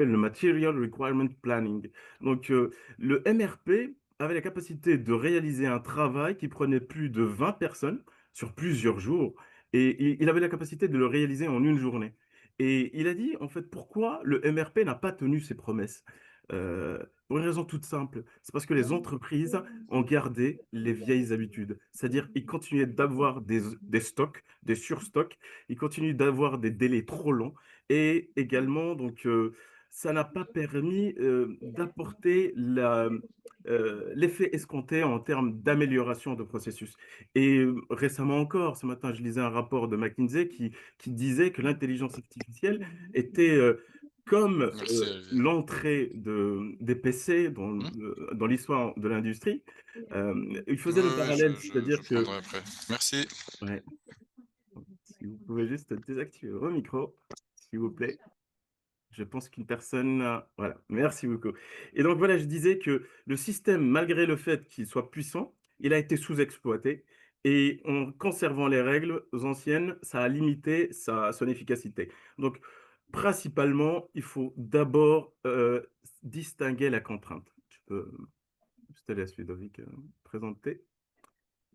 appelle le Material Requirement Planning. Donc, le MRP avait la capacité de réaliser un travail qui prenait plus de 20 personnes sur plusieurs jours, et il avait la capacité de le réaliser en une journée. Et il a dit, en fait, pourquoi le MRP n'a pas tenu ses promesses? Pour une raison toute simple, c'est parce que les entreprises ont gardé les vieilles habitudes. C'est-à-dire, ils continuaient d'avoir des stocks, des surstocks, ils continuent d'avoir des délais trop longs, et également, donc, ça n'a pas permis d'apporter l'effet escompté en termes d'amélioration de processus. Et récemment encore, ce matin, je lisais un rapport de McKinsey qui disait que l'intelligence artificielle était comme Merci, Olivier. l'entrée des PC Hmm. dans l'histoire de l'industrie. Il Oui, faisait le oui, parallèle, je c'est-à-dire que, prendrai après. Merci. ouais, si vous pouvez juste désactiver vos micros, s'il vous plaît. Je pense qu'une personne, voilà, merci beaucoup. Et donc voilà, je disais que le système, malgré le fait qu'il soit puissant, il a été sous-exploité, et en conservant les règles anciennes, ça a limité son efficacité. Donc, principalement, il faut d'abord distinguer la contrainte. Tu peux, je te laisse, Ludovic, présenter.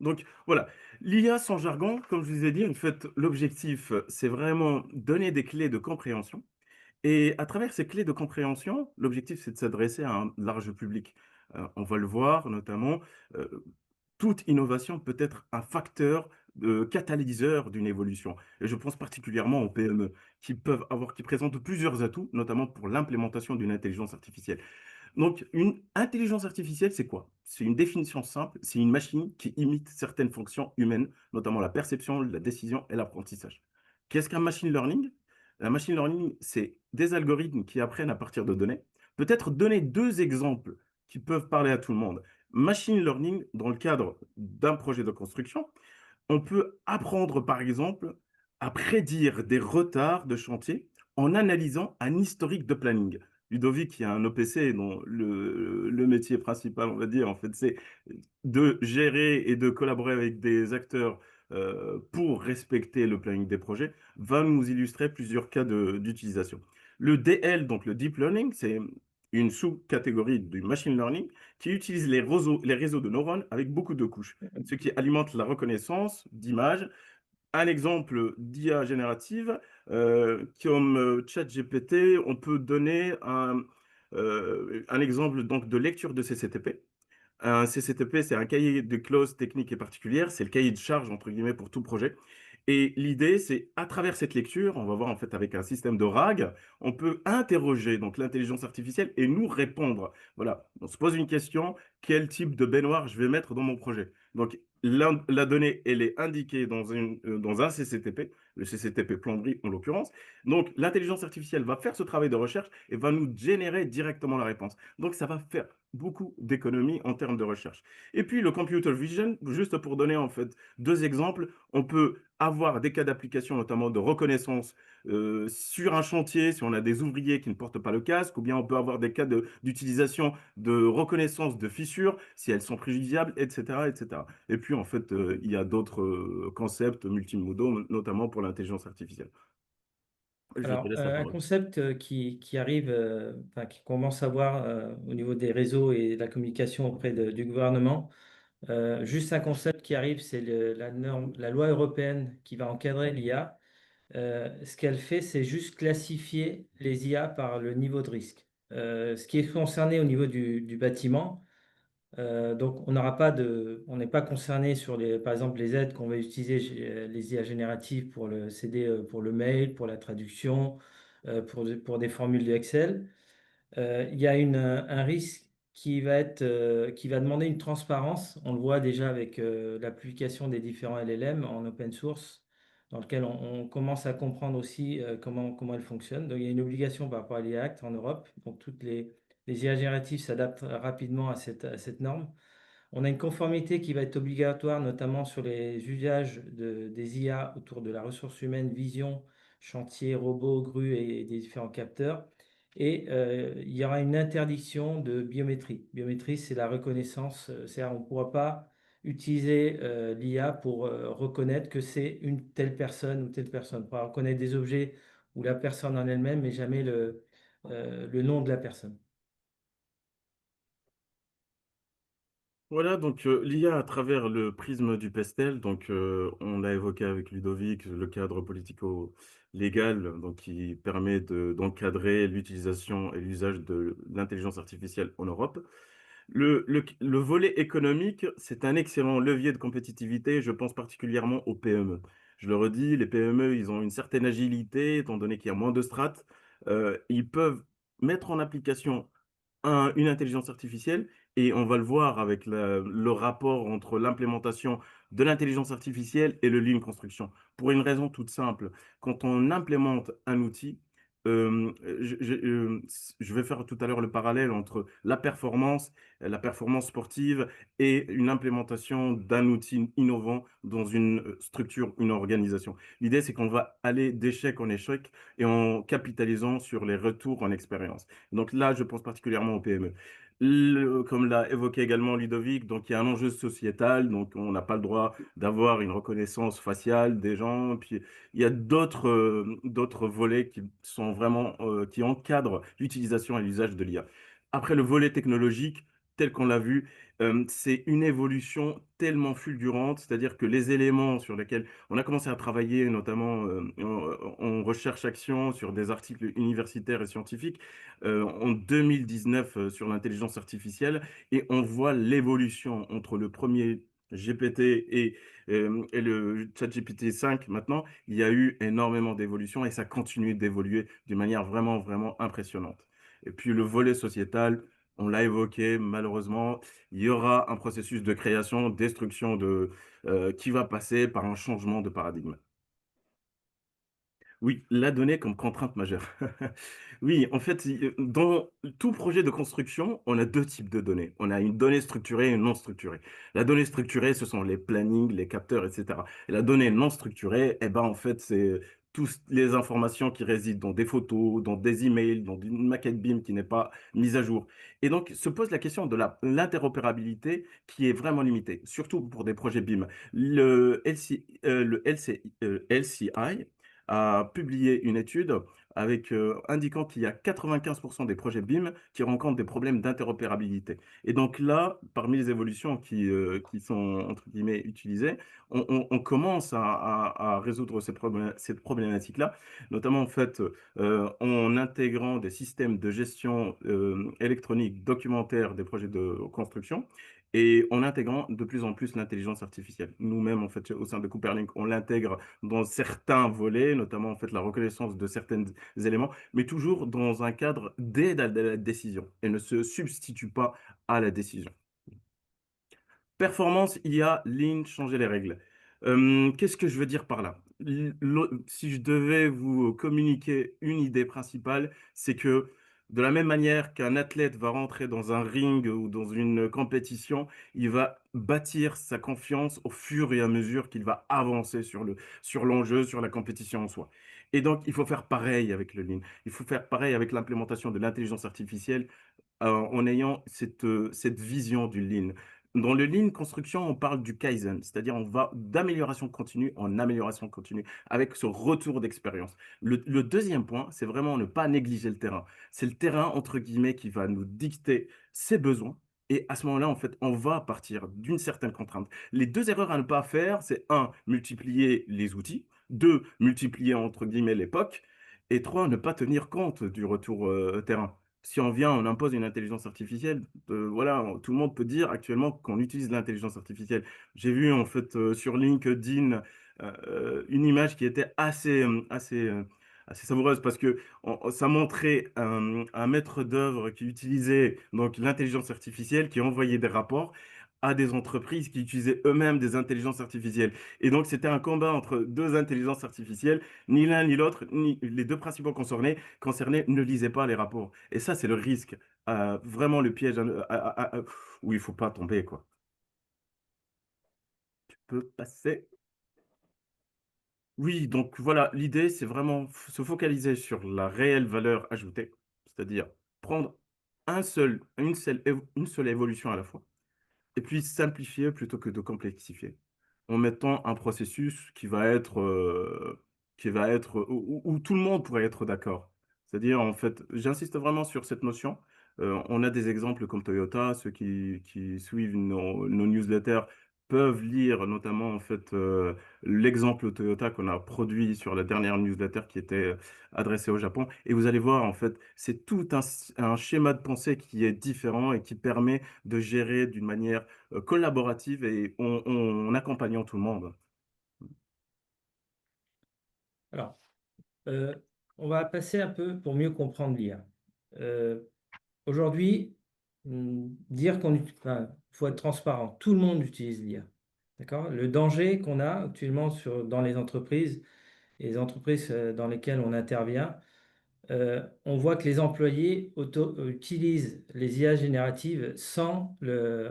Donc voilà, l'IA sans jargon, comme je vous ai dit, en fait, l'objectif, c'est vraiment donner des clés de compréhension, et à travers ces clés de compréhension, l'objectif, c'est de s'adresser à un large public. On va le voir notamment, euh, toute innovation peut être un facteur de catalyseur d'une évolution. Et je pense particulièrement aux PME qui présentent plusieurs atouts, notamment pour l'implémentation d'une intelligence artificielle. Donc, une intelligence artificielle, c'est quoi? C'est une définition simple, c'est une machine qui imite certaines fonctions humaines, notamment la perception, la décision et l'apprentissage. Qu'est-ce qu'un machine learning? Un machine learning, c'est des algorithmes qui apprennent à partir de données. Peut-être donner deux exemples qui peuvent parler à tout le monde. Machine learning, dans le cadre d'un projet de construction, on peut apprendre, par exemple, à prédire des retards de chantier en analysant un historique de planning. Ludovic, qui a un OPC dont le métier principal, on va dire, en fait, c'est de gérer et de collaborer avec des acteurs pour respecter le planning des projets, va nous illustrer plusieurs cas d'utilisation. Le DL, donc le Deep Learning, c'est une sous-catégorie du machine learning qui utilise les réseaux de neurones avec beaucoup de couches, ce qui alimente la reconnaissance d'images. Un exemple d'IA générative, comme ChatGPT, on peut donner un exemple donc de lecture de CCTP. Un CCTP, c'est un cahier de clauses techniques et particulières, c'est le cahier de charge, entre guillemets, pour tout projet. Et l'idée, c'est à travers cette lecture, on va voir en fait avec un système de RAG, on peut interroger donc l'intelligence artificielle et nous répondre. Voilà, on se pose une question, quel type de baignoire je vais mettre dans mon projet? Donc la donnée, elle est indiquée dans un CCTP, le CCTP plomberie en l'occurrence. Donc l'intelligence artificielle va faire ce travail de recherche et va nous générer directement la réponse. Donc ça va faire beaucoup d'économies en termes de recherche. Et puis le computer vision, juste pour donner en fait deux exemples, on peut avoir des cas d'application, notamment de reconnaissance sur un chantier, si on a des ouvriers qui ne portent pas le casque, ou bien on peut avoir des cas d'utilisation de reconnaissance de fissures, si elles sont préjudiciables, etc., etc. Et puis en fait, il y a d'autres concepts multimodaux, notamment pour l'intelligence artificielle. Je te Alors, laisse la un parole. concept qui arrive, enfin, qui commence à voir au niveau des réseaux et de la communication auprès du gouvernement. Juste un concept qui arrive, c'est la norme, la loi européenne qui va encadrer l'IA. Ce qu'elle fait, c'est juste classifier les IA par le niveau de risque. Ce qui est concerné au niveau du bâtiment, donc, on n'est pas concerné sur par exemple, les aides qu'on va utiliser, les IA génératives pour le CD, pour le mail, pour la traduction, pour des formules de Excel. Il y a un risque qui va demander une transparence. On le voit déjà avec la publication des différents LLM en open source, dans lequel on commence à comprendre aussi comment elles fonctionnent. Donc, il y a une obligation par rapport à l'IA Act en Europe. Donc, toutes les IA génératives s'adaptent rapidement à cette norme. On a une conformité qui va être obligatoire, notamment sur les usages des IA autour de la ressource humaine, vision, chantier, robots, grues et des différents capteurs. Et il y aura une interdiction de biométrie. Biométrie, c'est la reconnaissance. C'est-à-dire, on ne pourra pas utiliser l'IA pour reconnaître que c'est une telle personne ou telle personne. On pourra reconnaître des objets ou la personne en elle-même, mais jamais le nom de la personne. Voilà, donc l'IA à travers le prisme du pestel, donc on l'a évoqué avec Ludovic, le cadre politico-légal, donc qui permet d'encadrer l'utilisation et l'usage de l'intelligence artificielle en Europe. Le volet économique, c'est un excellent levier de compétitivité, je pense particulièrement aux PME. Je le redis, les PME, ils ont une certaine agilité, étant donné qu'il y a moins de strates. Ils peuvent mettre en application une intelligence artificielle et on va le voir avec le rapport entre l'implémentation de l'intelligence artificielle et le lean construction. Pour une raison toute simple, quand on implémente un outil, euh, je, je- euh, je vais faire tout à l'heure le parallèle entre la performance sportive et une implémentation d'un outil innovant dans une structure, une organisation. L'idée, c'est qu'on va aller d'échec en échec et en capitalisant sur les retours en expérience. Donc là, je pense particulièrement aux PME. Comme l'a évoqué également Ludovic, donc il y a un enjeu sociétal, donc on n'a pas le droit d'avoir une reconnaissance faciale des gens. Puis il y a d'autres volets qui sont vraiment qui encadrent l'utilisation et l'usage de l'IA. Après le volet technologique, tel qu'on l'a vu, c'est une évolution tellement fulgurante, c'est-à-dire que les éléments sur lesquels on a commencé à travailler, notamment en recherche-action sur des articles universitaires et scientifiques, en 2019 sur l'intelligence artificielle, et on voit l'évolution entre le premier GPT et le ChatGPT 5 maintenant, il y a eu énormément d'évolution et ça continue d'évoluer d'une manière vraiment, vraiment impressionnante. Et puis le volet sociétal, on l'a évoqué, malheureusement, il y aura un processus de création, destruction qui va passer par un changement de paradigme. Oui, la donnée comme contrainte majeure. Oui, en fait, dans tout projet de construction, on a deux types de données. On a une donnée structurée et une non structurée. La donnée structurée, ce sont les plannings, les capteurs, etc. Et la donnée non structurée, eh ben, en fait, c'est toutes les informations qui résident dans des photos, dans des emails, dans une maquette BIM qui n'est pas mise à jour. Et donc, se pose la question de l'interopérabilité qui est vraiment limitée, surtout pour des projets BIM. LCI a publié une étude avec indiquant qu'il y a 95% des projets BIM qui rencontrent des problèmes d'interopérabilité. Et donc là, parmi les évolutions qui sont entre guillemets utilisées, on commence à résoudre cette problématique-là, notamment en fait en intégrant des systèmes de gestion électronique documentaire des projets de construction et en intégrant de plus en plus l'intelligence artificielle. Nous-mêmes, en fait, au sein de Cooperlink, on l'intègre dans certains volets, notamment en fait la reconnaissance de certains éléments, mais toujours dans un cadre d'aide à la décision et ne se substitue pas à la décision. Performance, IA, lean, changer les règles. Qu'est-ce que je veux dire par là? Si je devais vous communiquer une idée principale, c'est que de la même manière qu'un athlète va rentrer dans un ring ou dans une compétition, il va bâtir sa confiance au fur et à mesure qu'il va avancer sur l'enjeu, sur la compétition en soi. Et donc, il faut faire pareil avec le lean. Il faut faire pareil avec l'implémentation de l'intelligence artificielle en ayant cette vision du lean. Dans le lean construction, on parle du Kaizen, c'est-à-dire on va d'amélioration continue en amélioration continue avec ce retour d'expérience. Le deuxième point, c'est vraiment ne pas négliger le terrain. C'est le terrain, entre guillemets, qui va nous dicter ses besoins. Et à ce moment-là, en fait, on va partir d'une certaine contrainte. Les deux erreurs à ne pas faire, c'est un, multiplier les outils, deux, multiplier, entre guillemets, l'époque, et trois, ne pas tenir compte du retour terrain. Si on vient, on impose une intelligence artificielle, voilà, tout le monde peut dire actuellement qu'on utilise l'intelligence artificielle. J'ai vu en fait sur LinkedIn une image qui était assez savoureuse parce que ça montrait un maître d'œuvre qui utilisait donc l'intelligence artificielle, qui envoyait des rapports à des entreprises qui utilisaient eux-mêmes des intelligences artificielles. Et donc c'était un combat entre deux intelligences artificielles, ni l'un ni l'autre, ni les deux principaux concernés ne lisaient pas les rapports. Et ça, c'est le risque, vraiment le piège où il faut pas tomber, quoi. Tu peux passer. Oui, donc voilà, l'idée, c'est vraiment se focaliser sur la réelle valeur ajoutée, c'est-à-dire prendre une seule évolution à la fois, et puis simplifier plutôt que de complexifier, en mettant un processus qui va être où tout le monde pourrait être d'accord. C'est-à-dire, en fait, j'insiste vraiment sur cette notion. On a des exemples comme Toyota, ceux qui suivent nos newsletters peuvent lire notamment, en fait, l'exemple Toyota qu'on a produit sur la dernière newsletter qui était adressée au Japon. Et vous allez voir, en fait, c'est tout un schéma de pensée qui est différent et qui permet de gérer d'une manière collaborative et en accompagnant tout le monde. Alors, euh, on va passer un peu pour mieux comprendre l'IA. Euh, Aujourd'hui, dire faut être transparent. Tout le monde utilise l'IA. D'accord? Le danger qu'on a actuellement dans les entreprises et les entreprises dans lesquelles on intervient, on voit que les employés utilisent les IA génératives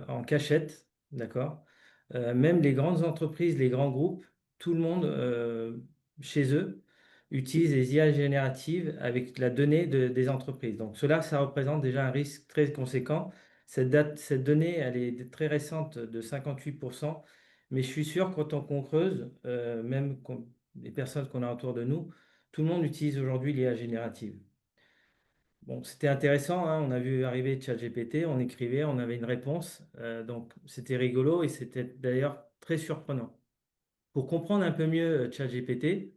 en cachette, d'accord? Même les grandes entreprises, les grands groupes, tout le monde chez eux utilise les IA génératives avec la donnée des entreprises. Donc cela, ça représente déjà un risque très conséquent. Cette donnée, elle est très récente de 58%, mais je suis sûr que quand on creuse, les personnes qu'on a autour de nous, tout le monde utilise aujourd'hui l'IA générative. Bon, c'était intéressant, hein, on a vu arriver ChatGPT, on écrivait, on avait une réponse. Donc c'était rigolo et c'était d'ailleurs très surprenant. Pour comprendre un peu mieux ChatGPT,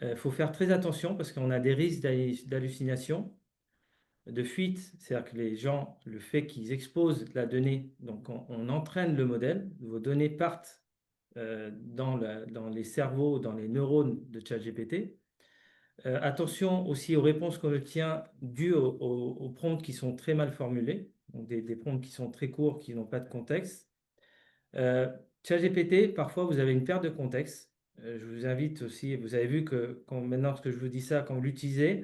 il faut faire très attention parce qu'on a des risques d'hallucination, de fuite. C'est-à-dire que les gens, le fait qu'ils exposent la donnée, donc on entraîne le modèle, vos données partent dans les cerveaux, dans les neurones de ChatGPT. Attention aussi aux réponses qu'on obtient dues aux prompts qui sont très mal formulés, donc des prompts qui sont très courts, qui n'ont pas de contexte. Euh, ChatGPT, parfois vous avez une perte de contexte. Je vous invite aussi, vous avez vu que maintenant que je vous dis ça, quand vous l'utilisez,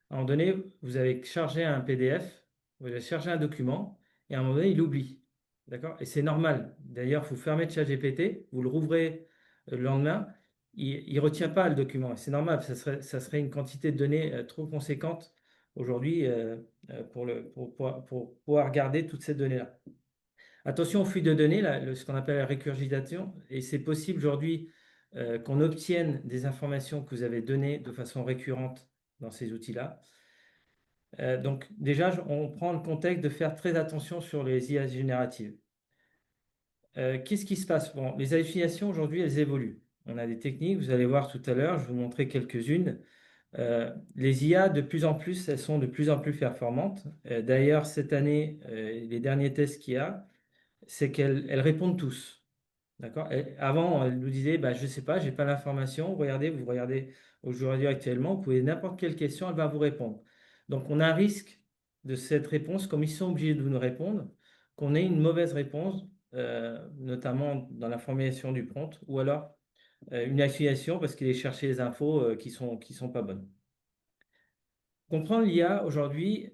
à un moment donné, vous avez chargé un PDF, vous avez chargé un document, et à un moment donné, il oublie. D'accord? Et c'est normal. D'ailleurs, vous fermez ChatGPT, vous le rouvrez le lendemain, il ne retient pas le document. Et c'est normal, ça serait une quantité de données trop conséquente aujourd'hui pour pouvoir garder toutes ces données-là. Attention aux fuites de données, ce qu'on appelle la récurgitation, et c'est possible aujourd'hui qu'on obtienne des informations que vous avez données de façon récurrente dans ces outils-là. Donc déjà, on prend le contexte de faire très attention sur les IA génératives. Qu'est-ce qui se passe? Bon, les hallucinations aujourd'hui, elles évoluent. On a des techniques, vous allez voir tout à l'heure, je vais vous montrer quelques-unes. Les IA, de plus en plus, elles sont de plus en plus performantes. D'ailleurs, cette année, les derniers tests qu'il y a, c'est qu'elles répondent tous. D'accord? Avant, elle nous disait, bah, je ne sais pas, je n'ai pas l'information. Regardez, vous regardez aujourd'hui actuellement, vous pouvez n'importe quelle question, elle va vous répondre. Donc, on a un risque de cette réponse, comme ils sont obligés de nous répondre, qu'on ait une mauvaise réponse, notamment dans la formulation du prompt, ou alors une accusation parce qu'il est cherché les infos qui sont pas bonnes. Comprendre l'IA aujourd'hui,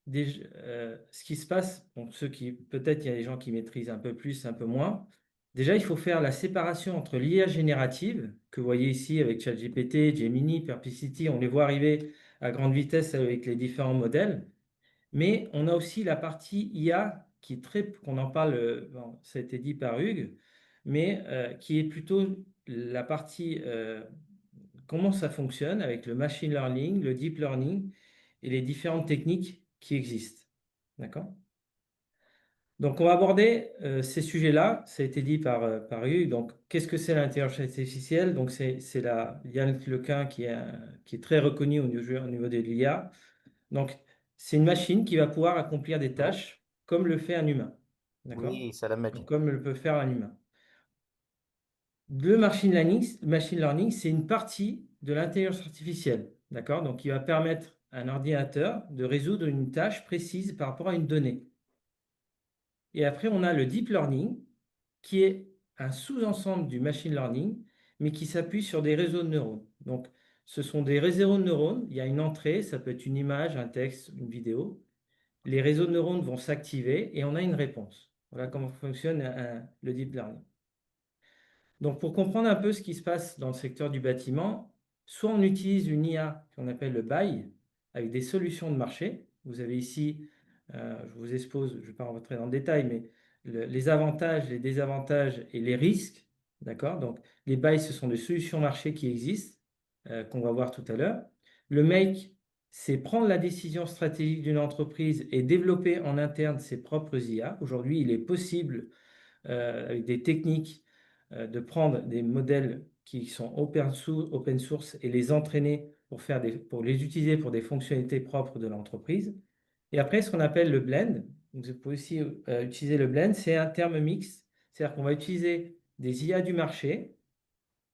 ce qui se passe, donc peut-être il y a des gens qui maîtrisent un peu plus, un peu moins. Déjà, il faut faire la séparation entre l'IA générative, que vous voyez ici avec ChatGPT, Gemini, Perplexity, on les voit arriver à grande vitesse avec les différents modèles. Mais on a aussi la partie IA qu'on en parle, bon, ça a été dit par Hugues, mais qui est plutôt la partie comment ça fonctionne avec le machine learning, le deep learning et les différentes techniques qui existent. D'accord? Donc, on va aborder ces sujets-là. Ça a été dit par Hugues. Donc, qu'est-ce que c'est l'intelligence artificielle? Donc, c'est Yann Lequin qui est très reconnu au niveau de l'IA. Donc, c'est une machine qui va pouvoir accomplir des tâches comme le fait un humain. D'accord? Oui, Salam Donc, Majid. comme le peut faire un humain. Le machine learning, c'est une partie de l'intelligence artificielle, d'accord? Donc, il va permettre à un ordinateur de résoudre une tâche précise par rapport à une donnée. Et après, on a le deep learning, qui est un sous-ensemble du machine learning, mais qui s'appuie sur des réseaux de neurones. Donc, ce sont des réseaux de neurones. Il y a une entrée, ça peut être une image, un texte, une vidéo. Les réseaux de neurones vont s'activer et on a une réponse. Voilà comment fonctionne le deep learning. Donc, pour comprendre un peu ce qui se passe dans le secteur du bâtiment, soit on utilise une IA qu'on appelle le BAI, avec des solutions de marché. Vous avez ici, je vous expose, je ne vais pas rentrer dans le détail, mais les avantages, les désavantages et les risques. D'accord? Donc, les BAI, ce sont des solutions marché qui existent, qu'on va voir tout à l'heure. Le MAKE, c'est prendre la décision stratégique d'une entreprise et développer en interne ses propres IA. Aujourd'hui, il est possible, avec des techniques, de prendre des modèles qui sont open source et les entraîner pour les utiliser pour des fonctionnalités propres de l'entreprise. Et après, ce qu'on appelle le blend, donc vous pouvez aussi utiliser le blend, c'est un terme mixte, c'est-à-dire qu'on va utiliser des IA du marché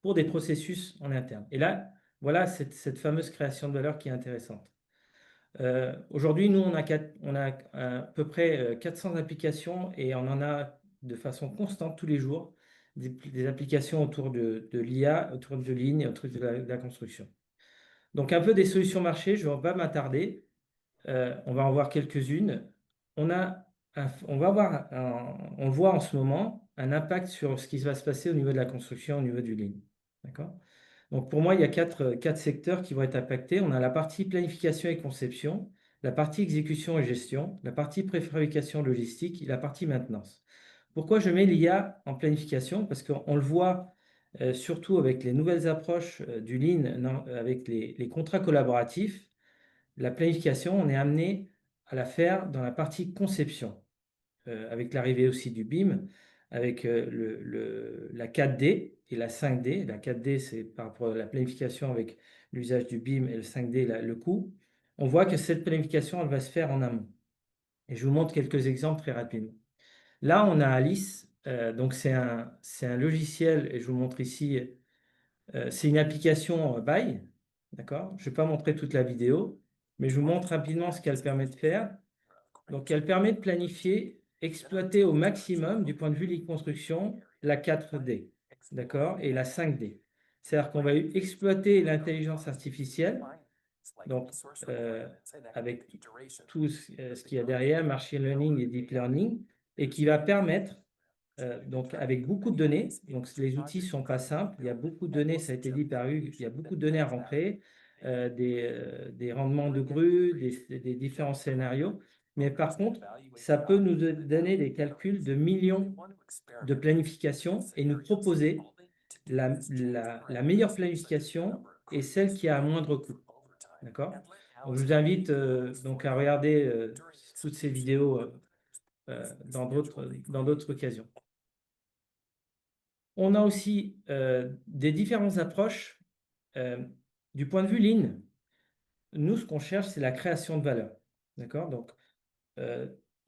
pour des processus en interne. Et là, voilà cette fameuse création de valeur qui est intéressante. Aujourd'hui, nous, on a à peu près 400 applications et on en a de façon constante tous les jours, des applications autour de l'IA, autour de ligne, autour de la construction. Donc, un peu des solutions marché, je ne vais pas m'attarder. On va en voir quelques-unes. On va avoir, on le voit en ce moment, un impact sur ce qui va se passer au niveau de la construction, au niveau du ligne. D'accord? Donc pour moi, il y a quatre secteurs qui vont être impactés. On a la partie planification et conception, la partie exécution et gestion, la partie préfabrication logistique et la partie maintenance. Pourquoi je mets l'IA en planification? Parce qu'on le voit surtout avec les nouvelles approches du Lean, avec les contrats collaboratifs. La planification, on est amené à la faire dans la partie conception, avec l'arrivée aussi du BIM, avec la 4D et la 5D. La 4D, c'est par rapport à la planification avec l'usage du BIM, et le 5D, le coût. On voit que cette planification, elle va se faire en amont. Et je vous montre quelques exemples très rapidement. Là, on a Alice. Donc, c'est un logiciel, et je vous montre ici, c'est une application Buy. D'accord? Je ne vais pas montrer toute la vidéo, mais je vous montre rapidement ce qu'elle permet de faire. Donc, elle permet de planifier, exploiter au maximum, du point de vue de la construction, la 4D, d'accord, et la 5D. C'est-à-dire qu'on va exploiter l'intelligence artificielle, donc avec tout ce qu'il y a derrière, machine learning et deep learning, et qui va permettre, donc avec beaucoup de données, donc les outils ne sont pas simples, il y a beaucoup de données, ça a été dit par Hugues, il y a beaucoup de données à rentrer, des rendements de grue, des différents scénarios, mais par contre, ça peut nous donner des calculs de millions de planification et nous proposer la meilleure planification et celle qui a un moindre coût. D'accord? Donc, je vous invite donc à regarder toutes ces vidéos dans d'autres occasions. On a aussi des différentes approches du point de vue Lean. Nous, ce qu'on cherche, c'est la création de valeur. D'accord? Donc,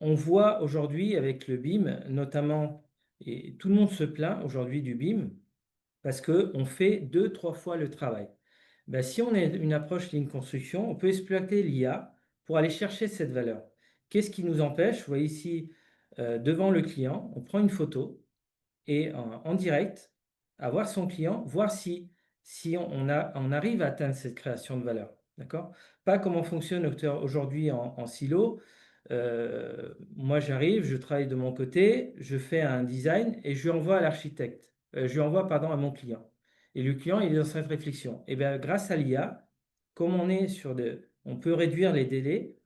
on voit aujourd'hui avec le BIM, notamment, et tout le monde se plaint aujourd'hui du BIM, parce qu'on fait 2-3 fois le travail. Ben, si on a une approche Lean Construction, on peut exploiter l'IA pour aller chercher cette valeur. Qu'est-ce qui nous empêche? Vous voyez ici, devant le client, on prend une photo et en direct, à voir son client, voir si on arrive à atteindre cette création de valeur. D'accord? Pas comment fonctionne aujourd'hui en silo. Moi, j'arrive, je travaille de mon côté, je fais un design et je lui envoie à l'architecte. Je lui envoie, pardon, à mon client. Et le client, il est dans cette réflexion. Et bien, grâce à l'IA, comme on peut réduire les délais,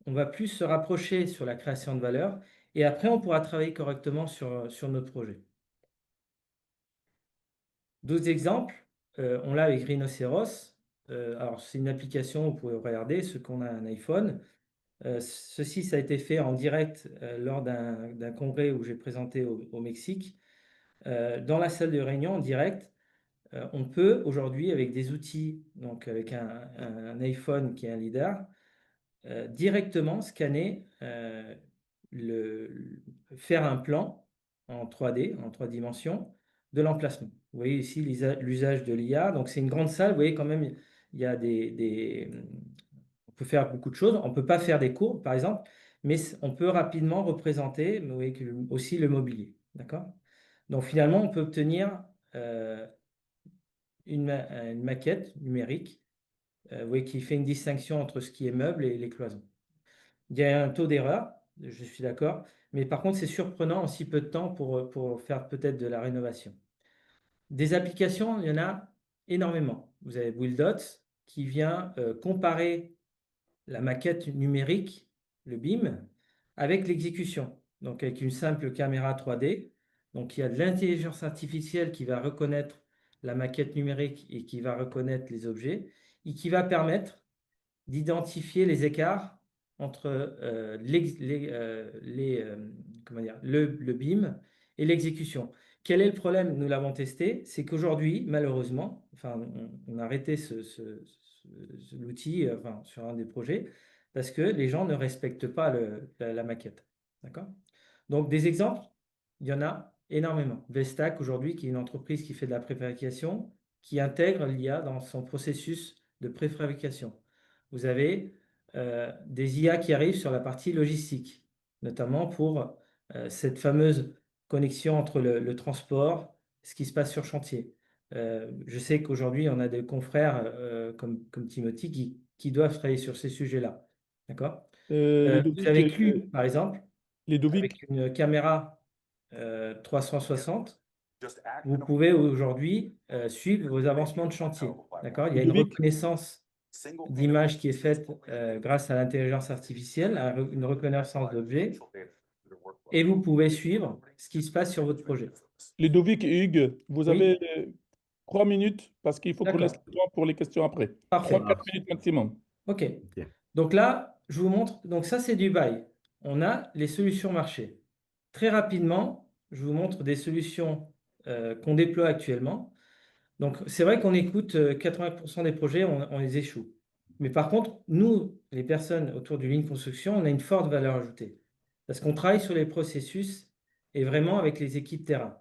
on va plus se rapprocher sur la création de valeur et après, on pourra travailler correctement sur notre projet. D'autres exemples, on l'a avec Rhinoceros. Alors, c'est une application, vous pouvez regarder, ceux qu'on a un iPhone. Ceci, ça a été fait en direct lors d'un congrès où j'ai présenté au Mexique. Dans la salle de réunion, en direct, on peut aujourd'hui, avec des outils, donc avec un iPhone qui est un LiDAR, directement scanner, faire un plan en 3D, en 3 dimensions, de l'emplacement. Vous voyez ici l'usage de l'IA. Donc, c'est une grande salle. Vous voyez quand même, il y a on peut faire beaucoup de choses. On ne peut pas faire des courbes, par exemple, mais on peut rapidement représenter, vous voyez, aussi le mobilier. D'accord? Donc, finalement, on peut obtenir une maquette numérique, vous voyez, qui fait une distinction entre ce qui est meuble et les cloisons. Il y a un taux d'erreur, je suis d'accord, mais par contre, c'est surprenant en si peu de temps pour faire peut-être de la rénovation. Des applications, il y en a énormément. Vous avez Wildot qui vient comparer la maquette numérique, le BIM, avec l'exécution. Donc, avec une simple caméra 3D. Donc, il y a de l'intelligence artificielle qui va reconnaître la maquette numérique et qui va reconnaître les objets et qui va permettre d'identifier les écarts entre comment dire, le BIM et l'exécution. Quel est le problème? Nous l'avons testé, c'est qu'aujourd'hui, malheureusement, enfin, on a arrêté l'outil enfin, sur un des projets parce que les gens ne respectent pas la maquette. D'accord? Donc, des exemples, il y en a énormément. Vestac, aujourd'hui, qui est une entreprise qui fait de la préfabrication, qui intègre l'IA dans son processus de préfabrication. Vous avez des IA qui arrivent sur la partie logistique, notamment pour cette fameuse connexion entre le transport, ce qui se passe sur chantier. Je sais qu'aujourd'hui, on a des confrères comme Timothy qui doivent travailler sur ces sujets-là. D'accord? Vous Ludovic, avez Cube, par exemple, Ludovic, avec une caméra 360. Vous pouvez aujourd'hui suivre vos avancements de chantier. D'accord? Il y a une Ludovic, reconnaissance d'image qui est faite grâce à l'intelligence artificielle, à une reconnaissance d'objets, et vous pouvez suivre ce qui se passe sur votre projet. Ludovic et Hugues, vous Oui, avez 3 minutes parce qu'il faut qu'on laisse d'accord, le temps pour les questions après. parfait. 3, 4 minutes maximum. OK. Ok. Donc là, je vous montre. Donc ça, c'est Dubaï. On a les solutions marché. Très rapidement, je vous montre des solutions qu'on déploie actuellement. Donc, c'est vrai qu'on écoute 80% des projets, on les échoue. Mais par contre, nous, les personnes autour du Lean Construction, on a une forte valeur ajoutée. Parce qu'on travaille sur les processus et vraiment avec les équipes terrain.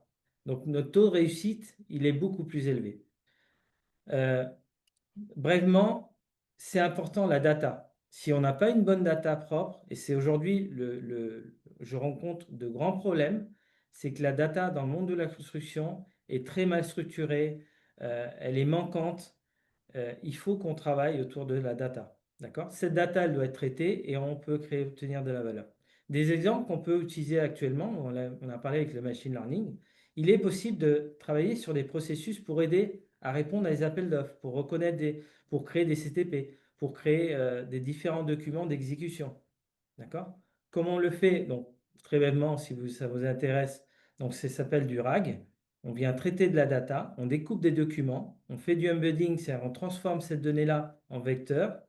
Donc, notre taux de réussite, il est beaucoup plus élevé. Euh, Brièvement, c'est important la data. Si on n'a pas une bonne data propre, et c'est aujourd'hui, je rencontre de grands problèmes, c'est que la data dans le monde de la construction est très mal structurée, elle est manquante. Il faut qu'on travaille autour de la data. D'accord? Cette data, elle doit être traitée et on peut créer, obtenir de la valeur. Des exemples qu'on peut utiliser actuellement, on a parlé avec le machine learning, il est possible de travailler sur des processus pour aider à répondre à des appels d'offres, pour reconnaître pour créer des CTP, pour créer des différents documents d'exécution. D'accord? Comment on le fait? Donc, très bêtement, si ça vous intéresse, donc ça s'appelle du RAG. On vient traiter de la data, on découpe des documents, on fait du embedding, c'est-à-dire on transforme cette donnée-là en vecteur,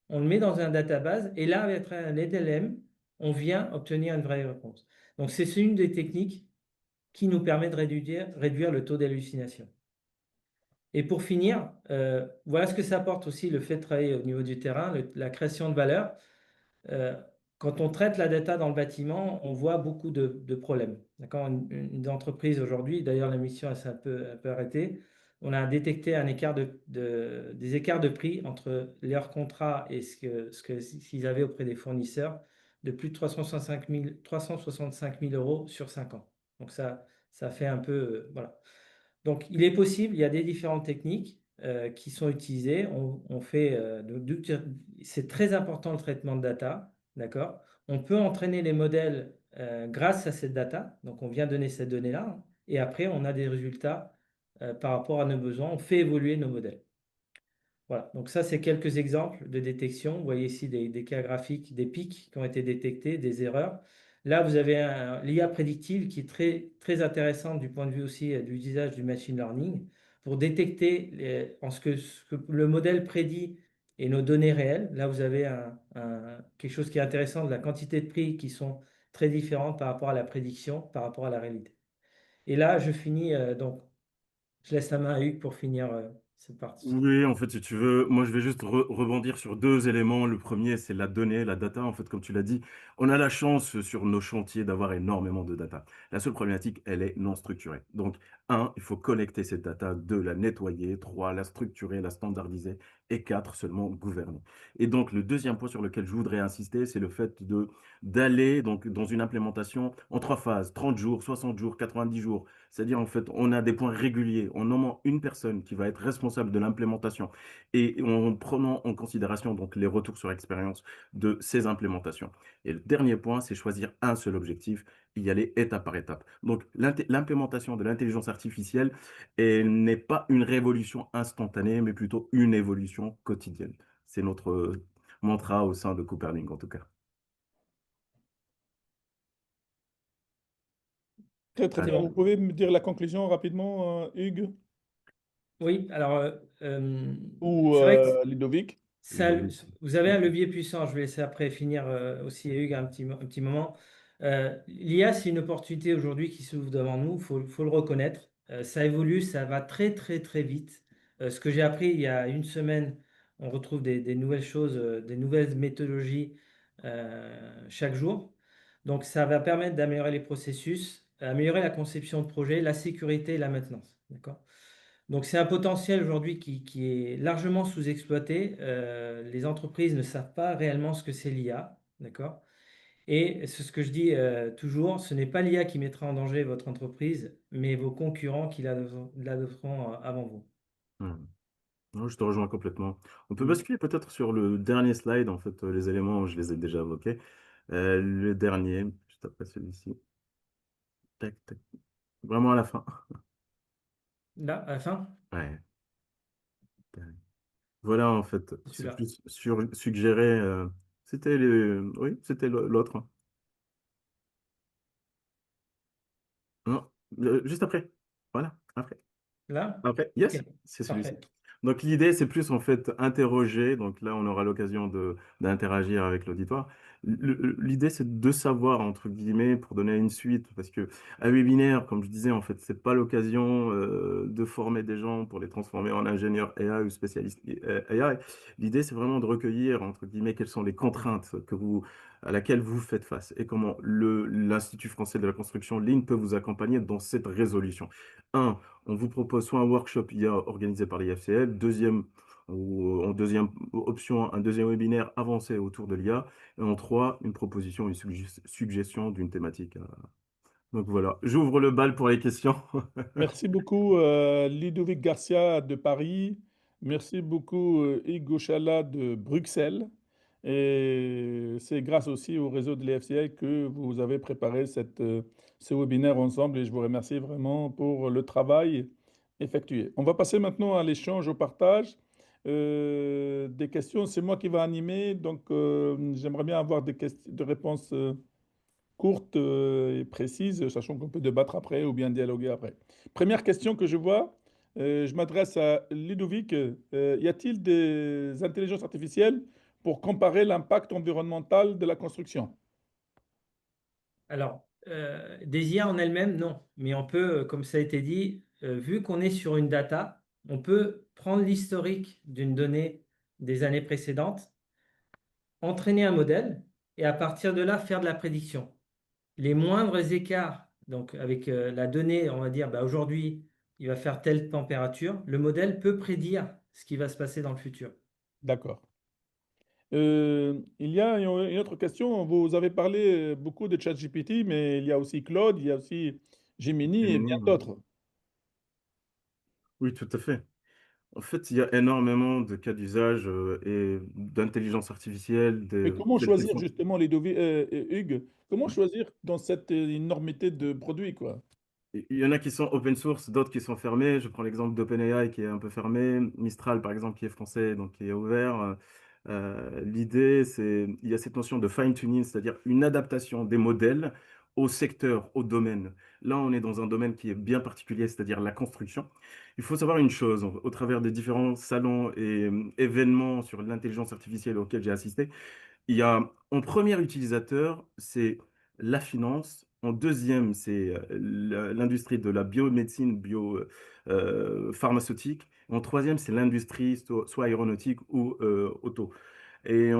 on le met dans un database, et là, avec un LLM, on vient obtenir une vraie réponse. Donc, c'est une des techniques qui nous permet de réduire le taux d'hallucination. Et pour finir, voilà ce que ça apporte aussi le fait de travailler au niveau du terrain, la création de valeur. Euh, Quand on traite la data dans le bâtiment, on voit beaucoup de problèmes. D'accord? Une entreprise aujourd'hui, d'ailleurs la mission s'est un peu arrêtée, on a détecté un écart des écarts de prix entre leur contrat et qu'ils avaient auprès des fournisseurs de plus de 365 000 euros sur 5 ans. Donc ça fait un peu... voilà. Donc, il est possible, il y a des différentes techniques qui sont utilisées. On fait, c'est très important le traitement de data, d'accord? On peut entraîner les modèles grâce à cette data. Donc, on vient donner cette donnée-là, hein, et après, on a des résultats par rapport à nos besoins. On fait évoluer nos modèles. Voilà, donc ça, c'est quelques exemples de détection. Vous voyez ici des cas graphiques, des pics qui ont été détectés, des erreurs. Là, vous avez l'IA prédictive qui est très, très intéressante du point de vue aussi de l'usage du machine learning pour détecter ce que le modèle prédit et nos données réelles. Là, vous avez quelque chose qui est intéressant de la quantité de prix qui sont très différentes par rapport à la prédiction, par rapport à la réalité. Et là, je finis, donc, je laisse la main à Hugues pour finir cette partie. Oui, en fait, si tu veux, moi je vais juste rebondir sur deux éléments. Le premier, c'est la donnée, la data. En fait, comme tu l'as dit, on a la chance sur nos chantiers d'avoir énormément de data. La seule problématique, elle est non structurée. Donc, un, il faut collecter cette data. Deux, la nettoyer. Trois, la structurer, la standardiser. Et quatre, seulement gouverner. Et donc, le deuxième point sur lequel je voudrais insister, c'est le fait d'aller donc dans une implémentation en trois phases, 30 jours, 60 jours, 90 jours. C'est-à-dire, en fait, on a des points réguliers. En nommant une personne qui va être responsable de l'implémentation et en prenant en considération donc les retours sur expérience de ces implémentations. Et le dernier point, c'est choisir un seul objectif, y aller étape par étape. Donc, l'implémentation de l'intelligence artificielle, elle n'est pas une révolution instantanée, mais plutôt une évolution quotidienne. C'est notre mantra au sein de Copernic, en tout cas. Très très C'est bien. Allez. Vous bon. pouvez me dire la conclusion rapidement, Hugues Oui, alors ou c'est vrai que Ludovic? Ça, vous avez un levier puissant. Je vais laisser après finir aussi Hugues un petit moment. L'IA, c'est une opportunité aujourd'hui qui s'ouvre devant nous. Faut le reconnaître. Ça évolue, ça va très très très vite. Ce que j'ai appris il y a une semaine, on retrouve des nouvelles choses, des nouvelles méthodologies chaque jour. Donc ça va permettre d'améliorer les processus, améliorer la conception de projet, la sécurité et la maintenance. D'accord? Donc c'est un potentiel aujourd'hui qui est largement sous-exploité. Les entreprises ne savent pas réellement ce que c'est l'IA, d'accord? Et c'est ce que je dis toujours, ce n'est pas l'IA qui mettra en danger votre entreprise, mais vos concurrents qui l'adopteront avant vous. Hmm. Non, je te rejoins complètement. On peut Mm. basculer peut-être sur le dernier slide. En fait, les éléments, je les ai déjà évoqués. Le dernier, juste après celui-ci. Tac, tac. Vraiment à la fin. Là, à la fin, Ouais. Voilà, en fait, c'est celui-là. plus suggéré. C'était oui, c'était l'autre. Non, juste après. Voilà, après. Là? Après, Ok, yes, c'est celui-ci. parfait. Donc l'idée, c'est plus en fait interroger. Donc là, on aura l'occasion d'interagir avec l'auditoire. L'idée, c'est de savoir, entre guillemets, pour donner une suite, parce que un webinaire, comme je disais, en fait, c'est pas l'occasion de former des gens pour les transformer en ingénieurs AI ou spécialistes AI. L'idée, c'est vraiment de recueillir, entre guillemets, quelles sont les contraintes à laquelle vous faites face et comment l'Institut français de la construction, l'IN, peut vous accompagner dans cette résolution. Un, on vous propose soit un workshop IA organisé par l'IFCL, ou en deuxième option, un deuxième webinaire avancé autour de l'IA, et en trois, une proposition, une suggestion d'une thématique. Donc voilà, j'ouvre le bal pour les questions. Merci beaucoup, Ludovic Garcia de Paris. Merci beaucoup, Hugo Chala de Bruxelles. Et c'est grâce aussi au réseau de l'EFCI que vous avez préparé ce webinaire ensemble et je vous remercie vraiment pour le travail effectué. On va passer maintenant à l'échange, au partage des questions. C'est moi qui vais animer, donc j'aimerais bien avoir des réponses courte et précise, sachant qu'on peut débattre après ou bien dialoguer après. Première question que je vois, je m'adresse à Ludovic. Y a-t-il des intelligences artificielles pour comparer l'impact environnemental de la construction? Alors, des IA en elles-mêmes, non. Mais on peut, comme ça a été dit, vu qu'on est sur une data, on peut prendre l'historique d'une donnée des années précédentes, entraîner un modèle et à partir de là, faire de la prédiction. Les moindres écarts, donc avec la donnée, on va dire, bah, aujourd'hui, il va faire telle température, le modèle peut prédire ce qui va se passer dans le futur. D'accord. Il y a une autre question. Vous avez parlé beaucoup de ChatGPT, mais il y a aussi Claude, il y a aussi Gemini et bien Gemini, ouais. d'autres. Oui, tout à fait. En fait, il y a énormément de cas d'usage et d'intelligence artificielle, Mais comment telles qu'elles choisir sont. justement Hugues, comment choisir dans cette énormité de produits, quoi? Il y en a qui sont open source, d'autres qui sont fermés. Je prends l'exemple d'OpenAI qui est un peu fermé, Mistral par exemple qui est français, donc qui est ouvert. L'idée, il y a cette notion de fine-tuning, c'est-à-dire une adaptation des modèles au secteur, au domaine. Là, on est dans un domaine qui est bien particulier, c'est-à-dire la construction. Il faut savoir une chose, au travers des différents salons et événements sur l'intelligence artificielle auxquels j'ai assisté, il y a en premier utilisateur, c'est la finance. En deuxième, c'est l'industrie de la biomédecine, pharmaceutique. En troisième, c'est l'industrie soit aéronautique ou auto. Et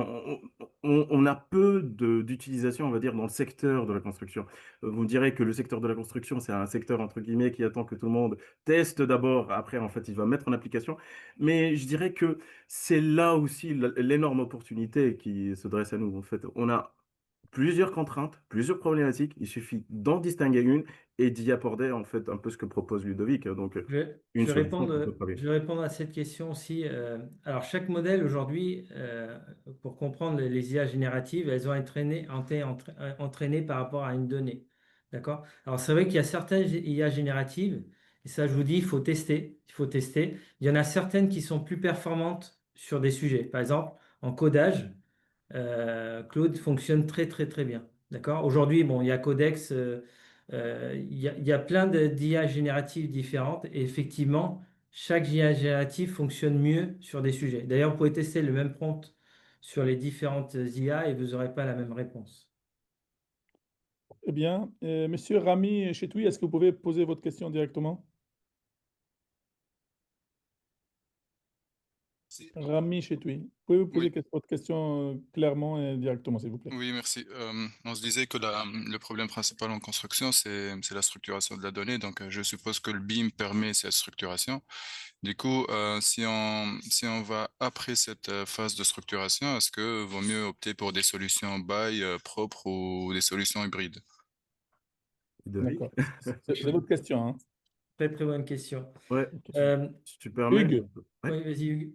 on a peu d'utilisation, on va dire, dans le secteur de la construction. Vous me direz que le secteur de la construction, c'est un secteur, entre guillemets, qui attend que tout le monde teste d'abord. Après, en fait, il va mettre en application. Mais je dirais que c'est là aussi l'énorme opportunité qui se dresse à nous. En fait, on a plusieurs contraintes, plusieurs problématiques. Il suffit d'en distinguer une et d'y apporter, en fait, un peu ce que propose Ludovic. Donc, une solution pour votre Je travail. vais répondre à cette question aussi. Alors, chaque modèle aujourd'hui, pour comprendre les IA génératives, elles ont été entraînées par rapport à une donnée. D'accord? Alors, c'est vrai qu'il y a certaines IA génératives, et ça, je vous dis, il faut tester. Il faut tester. Il y en a certaines qui sont plus performantes sur des sujets. Par exemple, en codage, Claude fonctionne très, très, très bien. D'accord? Aujourd'hui, bon, il y a Codex. Il y a plein d'IA génératives différentes et effectivement, chaque IA générative fonctionne mieux sur des sujets. D'ailleurs, vous pouvez tester le même prompt sur les différentes IA et vous n'aurez pas la même réponse. Eh bien, Monsieur Rami Chetoui, est-ce que vous pouvez poser votre question directement? Rami Chetoui, pouvez-vous Oui, poser votre question clairement et directement, s'il vous plaît? oui, merci. On se disait que le problème principal en construction, c'est la structuration de la donnée. Donc, je suppose que le BIM permet cette structuration. Du coup, si on va après cette phase de structuration, est-ce que vaut mieux opter pour des solutions BI propres ou des solutions hybrides? Ludovic? D'accord. C'est votre question, hein? Très très bonne question. Ouais, Ok. si tu permets. Hugues, Ouais. Oui, vas-y, Hugues.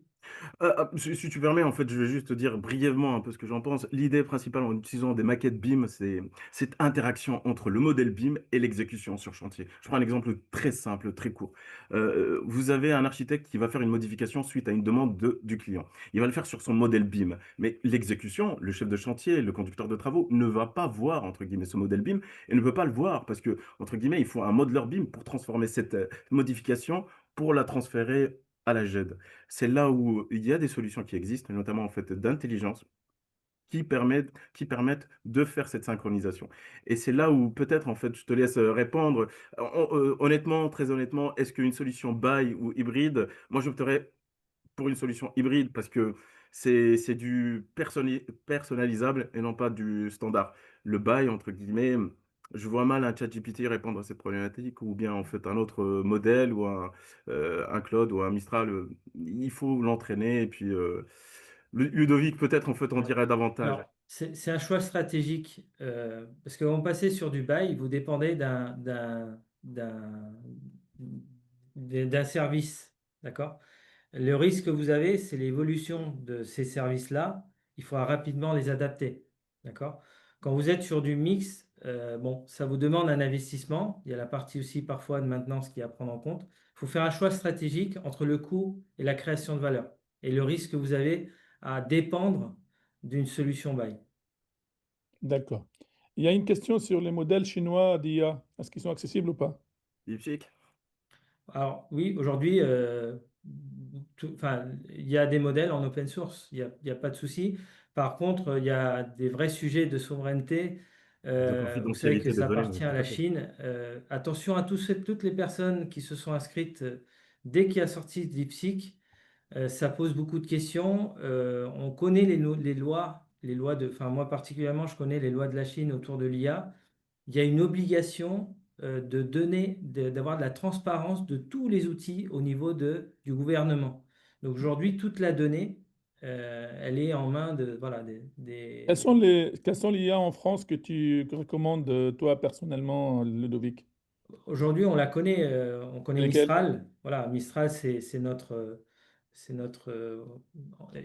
Si tu permets, en fait, je vais juste te dire brièvement un peu ce que j'en pense. L'idée principale en utilisant des maquettes BIM, c'est cette interaction entre le modèle BIM et l'exécution sur chantier. Je prends un exemple très simple, très court. Vous avez un architecte qui va faire une modification suite à une demande du client. Il va le faire sur son modèle BIM. Mais l'exécution, le chef de chantier, le conducteur de travaux, ne va pas voir, entre guillemets, ce modèle BIM et ne peut pas le voir parce que, entre guillemets, il faut un modeleur BIM pour transformer cette modification pour la transférer à la GED. C'est là où il y a des solutions qui existent, notamment en fait d'intelligence, qui permettent de faire cette synchronisation. Et c'est là où peut-être en fait, je te laisse répondre. Honnêtement, très honnêtement, est-ce qu'une solution buy ou hybride, moi j'opterais pour une solution hybride parce que c'est du personnalisable et non pas du standard. Le buy, entre guillemets, je vois mal un ChatGPT répondre à cette problématique ou bien en fait un autre modèle ou un Claude ou un Mistral. Il faut l'entraîner et puis Ludovic peut-être en fait on Ouais. dirait davantage. Alors, c'est un choix stratégique parce que quand vous passez sur du bail, vous dépendez d'un service, d'accord? Le risque que vous avez, c'est l'évolution de ces services-là. Il faudra rapidement les adapter, d'accord? Quand vous êtes sur du mix, bon, ça vous demande un investissement. Il y a la partie aussi parfois de maintenance qui est à prendre en compte. Il faut faire un choix stratégique entre le coût et la création de valeur et le risque que vous avez à dépendre d'une solution bail. d'accord. Il y a une question sur les modèles chinois d'IA. Est-ce qu'ils sont accessibles ou pas? Lipsy. Alors oui, aujourd'hui, enfin, il y a des modèles en open source, il y a pas de souci. Par contre, il y a des vrais sujets de souveraineté. De Vous savez que confidentialité des ça données, oui, appartient à tout la à fait. Chine. Attention à toutes les personnes qui se sont inscrites dès qu'il y a sorti DeepSeek. Ça pose beaucoup de questions. On connaît les lois de, enfin moi particulièrement, je connais les lois de la Chine autour de l'IA. Il y a une obligation de donner, d'avoir de la transparence de tous les outils au niveau du gouvernement. Donc aujourd'hui, toute la donnée, elle est en main de, voilà, Quels sont les IA en France que tu recommandes, toi, personnellement, Ludovic? Aujourd'hui, on connaît Lesquels? Mistral. Voilà, Mistral, c'est notre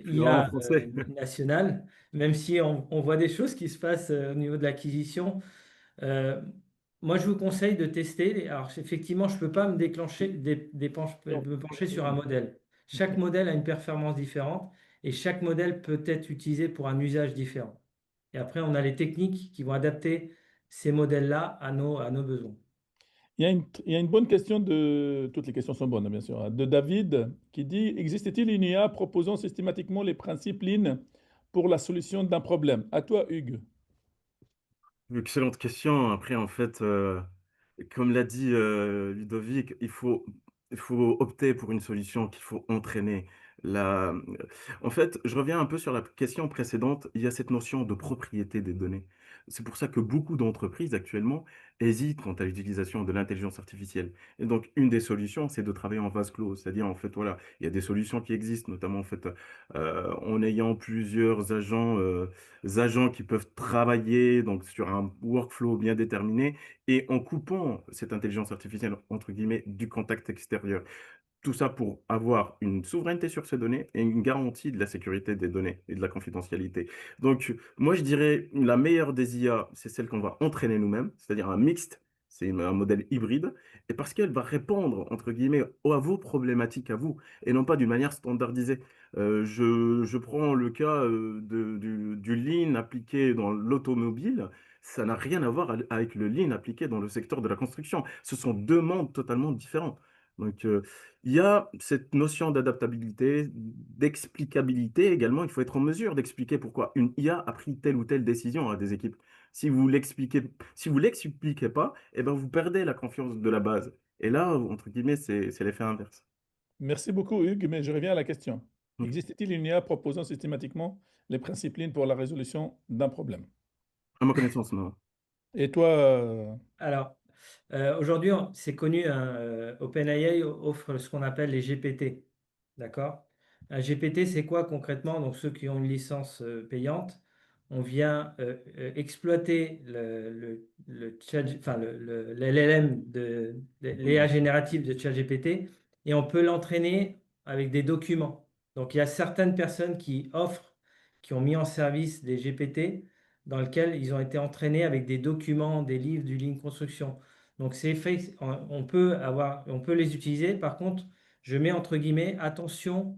Plus grand en IA français. nationale, même si on voit des choses qui se passent au niveau de l'acquisition. Euh, Moi, je vous conseille de tester. Alors, effectivement, je ne peux pas me Non. me pencher sur un modèle. Chaque modèle a une performance différente et chaque modèle peut être utilisé pour un usage différent. Et après, on a les techniques qui vont adapter ces modèles-là à nos besoins. Il y a une bonne question de... Toutes les questions sont bonnes, bien sûr, hein, de David qui dit, existe-t-il une IA proposant systématiquement les principes Lean pour la solution d'un problème? À toi, Hugues. Excellente question. Après, en fait, comme l'a dit Ludovic, il faut opter pour une solution qu'il faut entraîner. La... En fait, je reviens un peu sur la question précédente. Il y a cette notion de propriété des données. C'est pour ça que beaucoup d'entreprises actuellement hésitent quant à l'utilisation de l'intelligence artificielle. Et donc, une des solutions, c'est de travailler en vase clos. C'est-à-dire, en fait, voilà, il y a des solutions qui existent, notamment en fait, en ayant plusieurs agents qui peuvent travailler donc sur un workflow bien déterminé et en coupant cette intelligence artificielle entre guillemets du contact extérieur. Tout ça pour avoir une souveraineté sur ces données et une garantie de la sécurité des données et de la confidentialité. Donc, moi, je dirais la meilleure des IA, c'est celle qu'on va entraîner nous-mêmes, c'est-à-dire un mixte, c'est un modèle hybride, et parce qu'elle va répondre, entre guillemets, à vos problématiques à vous, et non pas d'une manière standardisée. Je prends le cas du lean appliqué dans l'automobile. Ça n'a rien à voir avec le lean appliqué dans le secteur de la construction. Ce sont deux mondes totalement différents. Donc, il y a cette notion d'adaptabilité, d'explicabilité également. Il faut être en mesure d'expliquer pourquoi une IA a pris telle ou telle décision à des équipes. Si vous l'expliquez pas, eh ben, vous perdez la confiance de la base. Et là, entre guillemets, c'est l'effet inverse. Merci beaucoup, Hugues, mais je reviens à la question. Mm. Existe-t-il une IA proposant systématiquement les principes lignes pour la résolution d'un problème? À ma connaissance, non. Et toi, Alors, aujourd'hui, c'est connu, hein, OpenAI offre ce qu'on appelle les GPT. D'accord? Un GPT, c'est quoi concrètement? Donc, ceux qui ont une licence payante, on vient exploiter l'LLM l'IA générative de ChatGPT et on peut l'entraîner avec des documents. Donc, il y a certaines personnes qui ont mis en service des GPT dans lesquels ils ont été entraînés avec des documents, des livres du Lean Construction. Donc, c'est fait, on peut les utiliser. Par contre, je mets entre guillemets, attention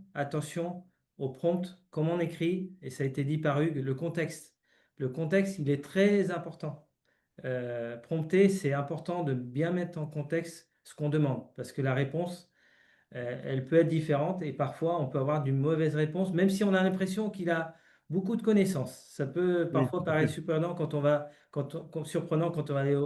au prompt, comment on écrit, et ça a été dit par Hugues, le contexte. Le contexte, il est très important. Prompter, c'est important de bien mettre en contexte ce qu'on demande, parce que la réponse, elle peut être différente et parfois on peut avoir d'une mauvaise réponse, même si on a l'impression qu'il a beaucoup de connaissances. Ça peut Oui, parfois tout à paraître fait. surprenant surprenant quand on va aller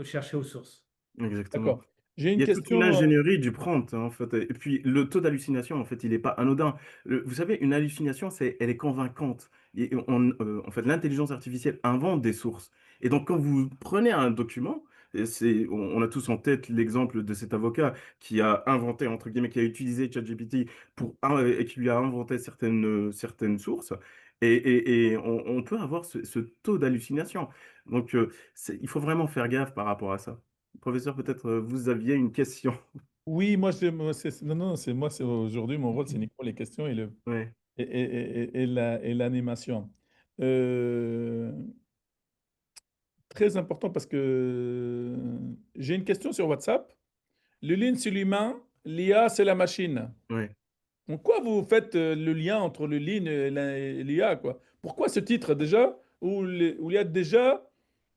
chercher aux sources. Exactement. d'accord. J'ai Il une y a toute une question. ingénierie du prompt, hein, en fait. Et puis, le taux d'hallucination, en fait, il n'est pas anodin. Vous savez, une hallucination, elle est convaincante. Et en fait, l'intelligence artificielle invente des sources. Et donc, quand vous prenez un document, et on a tous en tête l'exemple de cet avocat qui a inventé, entre guillemets, qui a utilisé ChatGPT et qui lui a inventé certaines sources. Et on peut avoir ce taux d'hallucination. Donc, il faut vraiment faire gaffe par rapport à ça. Professeur, peut-être vous aviez une question. Oui, non, non, c'est moi, c'est aujourd'hui mon rôle, c'est uniquement les questions Ouais, et l'animation. Euh, Très important parce que j'ai une question sur WhatsApp. Le lean, c'est l'humain, l'IA, c'est la machine. ouais. En quoi vous faites le lien entre le lean et l'IA, quoi? Pourquoi ce titre déjà où il y a déjà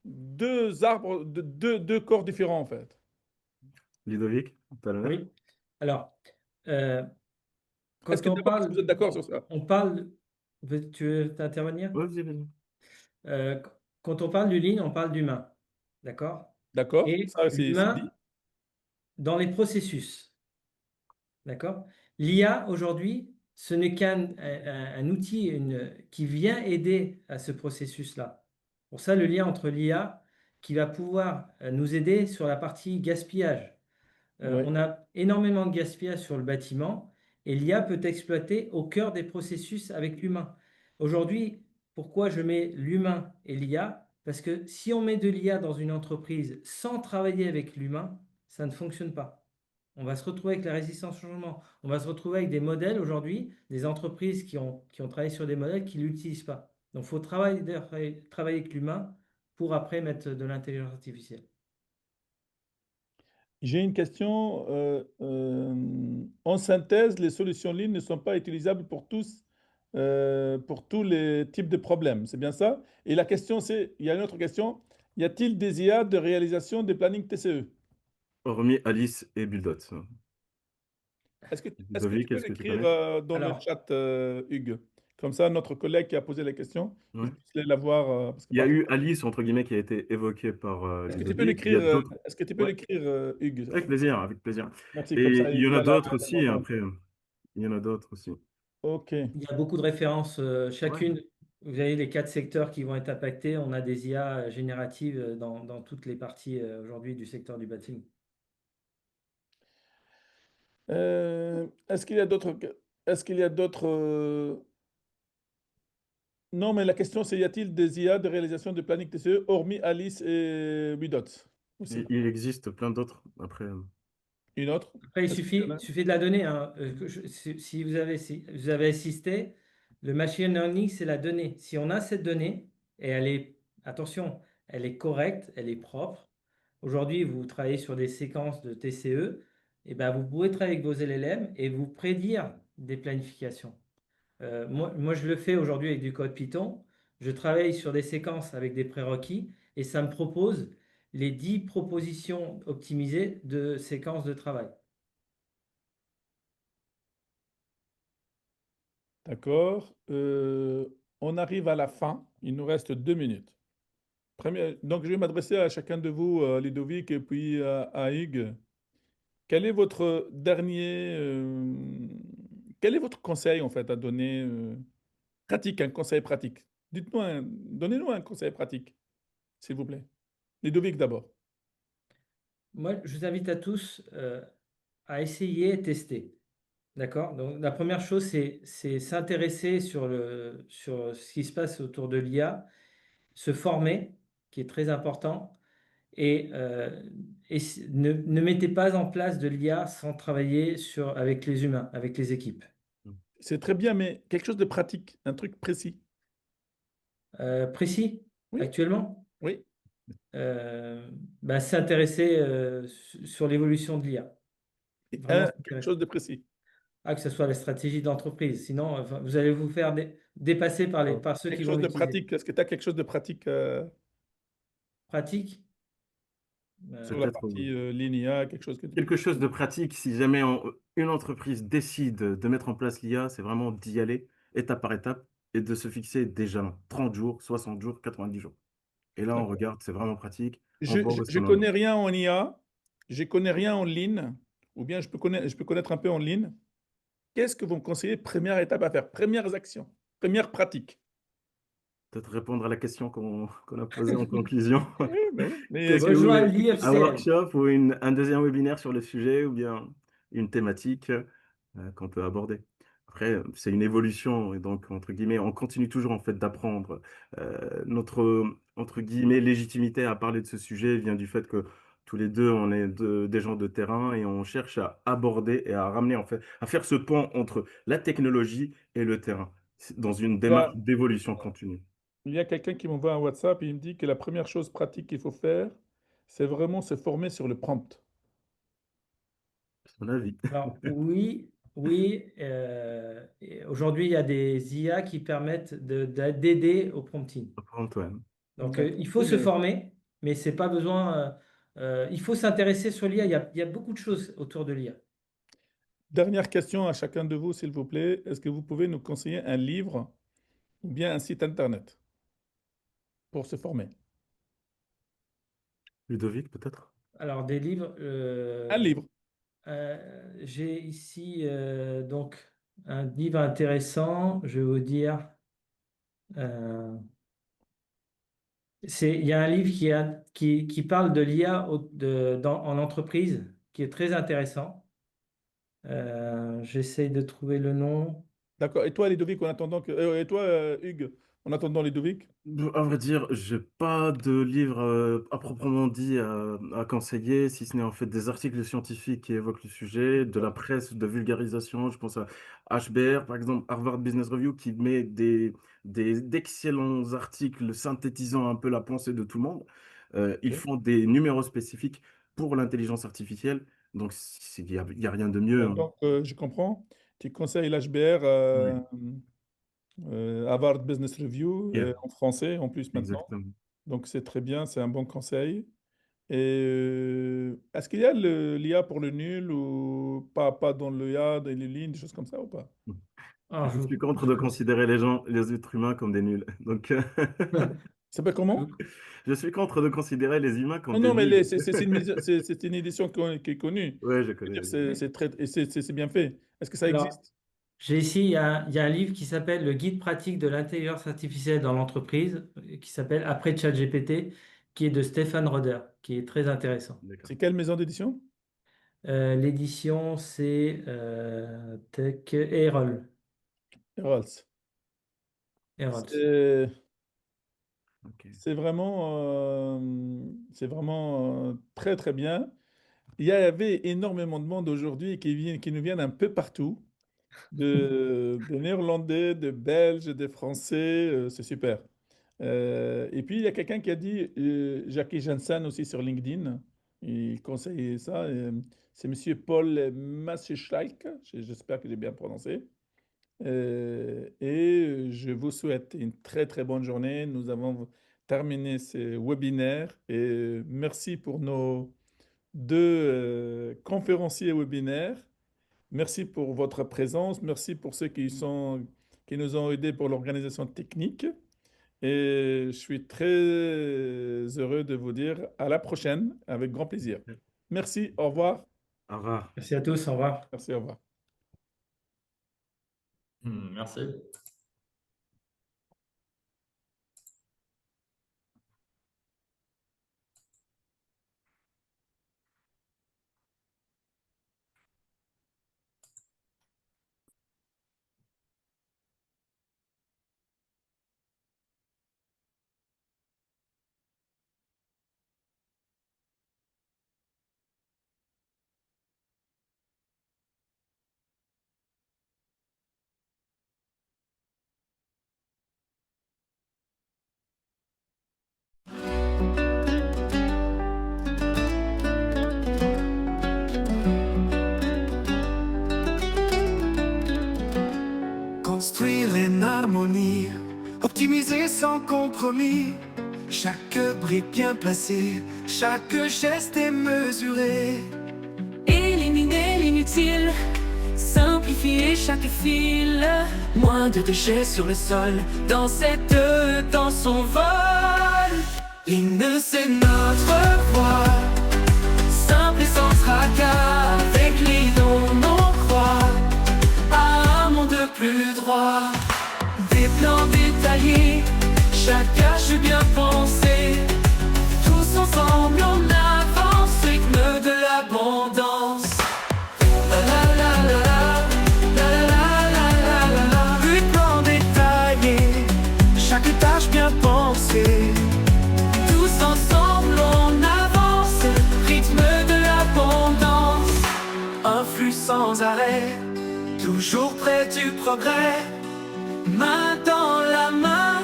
deux arbres, deux corps différents en fait? Ludovic, tout à l'heure. Oui. Alors, euh, quand Est-ce que vous êtes d'accord sur ça? on parle, tu veux intervenir? Ouais, vas-y. Euh, Quand on parle du lean, on parle d'humain. D'accord? D'accord? Et Ça, c'est l'humain dit. dans les processus. D'accord? L'IA aujourd'hui, ce n'est un outil qui vient aider à ce processus-là. Pour ça, le lien entre l'IA qui va pouvoir nous aider sur la partie gaspillage. Oui. On a énormément de gaspillage sur le bâtiment et l'IA peut exploiter au cœur des processus avec l'humain. Aujourd'hui, pourquoi je mets l'humain et l'IA? Parce que si on met de l'IA dans une entreprise sans travailler avec l'humain, ça ne fonctionne pas. On va se retrouver avec la résistance au changement. On va se retrouver avec des modèles aujourd'hui, des entreprises qui ont travaillé sur des modèles qui ne l'utilisent pas. Donc, il faut travailler avec l'humain pour après mettre de l'intelligence artificielle. J'ai une question. En synthèse, les solutions lignes ne sont pas utilisables pour tous les types de problèmes. C'est bien ça? Et la question, il y a une autre question. Y a-t-il des IA de réalisation des plannings TCE? Hormis Alice et Buldot. Est-ce que tu Ludovic, peux est-ce que tu l'écrire connais? dans le Alors, chat, Hugues? Comme ça, notre collègue qui a posé la question, que je Ouais. puisse l'avoir. Parce que Il y a parfois. eu Alice, entre guillemets, qui a été évoquée par Est-ce que tu peux Ludovic. Il y l'écrire, a d'autres. est-ce que tu peux Ouais, l'écrire, Hugues? avec plaisir, avec plaisir. Merci. Comme Et ça, il y en il a a la d'autres aussi, dans- après. Il y en a d'autres aussi. Ok. il y a beaucoup de références. Ouais. Chacune, vous avez les 4 secteurs qui vont être impactés. On a des IA génératives dans toutes les parties aujourd'hui du secteur du bâtiment. Est-ce qu'il y a d'autres... Est-ce qu'il y a d'autres... Non, mais la question c'est y a-t-il des IA de réalisation de planning TCE hormis Alice et Budot aussi? Il existe plein d'autres, après. Une autre? Après, il Est-ce qu'il y en suffit, a? suffit de la donnée, hein. Si vous avez assisté, le machine learning, c'est la donnée. Si on a cette donnée, et attention, elle est correcte, elle est propre. Aujourd'hui, vous travaillez sur des séquences de TCE, et ben vous pouvez travailler avec vos LLM et vous prédire des planifications. Moi, je le fais aujourd'hui avec du code Python. Je travaille sur des séquences avec des prérequis et ça me propose les 10 propositions optimisées de séquences de travail. D'accord. On arrive à la fin. Il nous reste 2 minutes. Donc, je vais m'adresser à chacun de vous, Ludovic, et puis à Hugues. Quel est votre quel est votre conseil en fait à donner pratique, un conseil pratique? Donnez-nous un conseil pratique, s'il vous plaît. Ludovic d'abord. Moi, je vous invite à tous à essayer et tester. D'accord? Donc, la première chose, c'est s'intéresser sur ce qui se passe autour de l'IA, se former, qui est très important, et, ne mettez pas en place de l'IA sans travailler avec les humains, avec les équipes. C'est très bien, mais quelque chose de pratique, un truc précis. Précis, Oui, actuellement, oui. s'intéresser sur l'évolution de l'IA. Vraiment Quelque s'intéresser. chose de précis. Ah, que ce soit la stratégie d'entreprise. Sinon, enfin, vous allez vous faire dépasser par ceux qui Quelque vont chose de l'utiliser. pratique. Est-ce que tu as quelque chose de pratique Pratique. sur la Peut-être partie linéaire, quelque chose que tu peux... quelque chose de pratique, si jamais une entreprise décide de mettre en place l'IA, c'est vraiment d'y aller étape par étape et de se fixer déjà 30 jours, 60 jours, 90 jours. Et là, on regarde, c'est vraiment pratique. On voit où est-ce Je qu'on en est. connais rien en IA, je connais rien en ligne, ou bien je peux connaître un peu en ligne. Qu'est-ce que vous me conseillez, première étape à faire, premières actions, première pratique? Peut-être répondre à la question qu'on a posée en conclusion. Oui, ben oui. Mais Qu'est-ce que vous Rejoins voulez? Un l'IFCL. workshop ou un deuxième webinaire sur le sujet ou bien une thématique qu'on peut aborder. Après, c'est une évolution et donc, entre guillemets, on continue toujours en fait d'apprendre. Notre, entre guillemets, légitimité à parler de ce sujet vient du fait que tous les deux, on est des gens de terrain et on cherche à aborder et à ramener en fait, à faire ce pont entre la technologie et le terrain dans une démarche là, d'évolution continue. il y a quelqu'un qui m'envoie un WhatsApp et il me dit que la première chose pratique qu'il faut faire, c'est vraiment se former sur le prompt. C'est mon avis. Alors, oui, oui. Et aujourd'hui, il y a des IA qui permettent d'aider au prompting. Antoine. Donc, D'accord. il faut Oui, se mais former, mais c'est pas besoin. Il faut s'intéresser sur l'IA. Il y a beaucoup de choses autour de l'IA. dernière question à chacun de vous, s'il vous plaît. Est-ce que vous pouvez nous conseiller un livre ou bien un site internet pour se former? Ludovic, peut-être? Alors, des livres. Un livre. J'ai ici donc un livre intéressant. Je vais vous dire. euh, il y a un livre qui parle de l'IA en entreprise, qui est très intéressant. J'essaye de trouver le nom. D'accord. Et toi, Ludovic, en attendant que... et toi, Hugues, en attendant Ludovic? À vrai dire, j'ai pas de livre à proprement dit à conseiller, si ce n'est en fait des articles scientifiques qui évoquent le sujet, de la presse de vulgarisation. Je pense à HBR, par exemple, Harvard Business Review, qui met d'excellents articles synthétisant un peu la pensée de tout le monde. Ils Ok. font des numéros spécifiques pour l'intelligence artificielle. Donc, il y a rien de mieux, hein. Donc, je comprends. Tu conseilles l'HBR, Oui, Harvard Business Review, yeah, en français en plus maintenant. exactement. Donc, c'est très bien, c'est un bon conseil. Et est-ce qu'il y a l'IA pour le nul ou pas dans l'IA, dans les lignes, des choses comme ça ou pas? Ah, Je suis contre de considérer les gens, les êtres humains comme des nuls. Donc, Ça s'appelle comment? je suis contre de considérer les humains Non, comme des non, mais nuls. c'est une édition qui est connue. Ouais, je Je veux connais. dire, c'est bien fait. Est-ce que ça Alors, existe? j'ai ici, il y a un livre qui s'appelle Le guide pratique de l'intelligence artificielle dans l'entreprise, qui s'appelle Après ChatGPT, qui est de Stéphane Roder, qui est très intéressant. D'accord. C'est quelle maison d'édition? L'édition, c'est Tech Errol. Rolls. Errols. C'est Ok. c'est vraiment très, très bien. Il y avait énormément de monde aujourd'hui qui nous viennent un peu partout, de Néerlandais, de Belges, de Français, c'est super. Et puis, il y a quelqu'un qui a dit, Jackie Janssen aussi sur LinkedIn, il conseille ça, c'est Monsieur Paul Massuchalk, j'espère que j'ai bien prononcé. Et je vous souhaite une très très bonne journée. Nous avons terminé ce webinaire et merci pour nos deux conférenciers webinaires. Merci pour votre présence. Merci pour ceux qui sont qui nous ont aidés pour l'organisation technique. Et je suis très heureux de vous dire à la prochaine, avec grand plaisir. Merci, au revoir. Au revoir. Merci à tous, au revoir. Merci, au revoir. Merci. Construire en harmonie, optimiser sans compromis. Chaque brique bien placée, chaque geste est mesuré. Éliminer l'inutile, simplifier chaque fil. Moins de déchets sur le sol, Dans cette danse on vole. l'hymne c'est notre voix. Simple et sans tracas, avec l'hymne on croit à un monde plus droit. Des plans détaillés, chaque tâche bien pensée. Tous ensemble on avance, rythme de l'abondance. La la la la la, la la la la la. Des plans détaillés, chaque tâche bien pensée. Tous ensemble on avance, rythme de l'abondance. Un flux sans arrêt, toujours près du progrès. Main dans la main,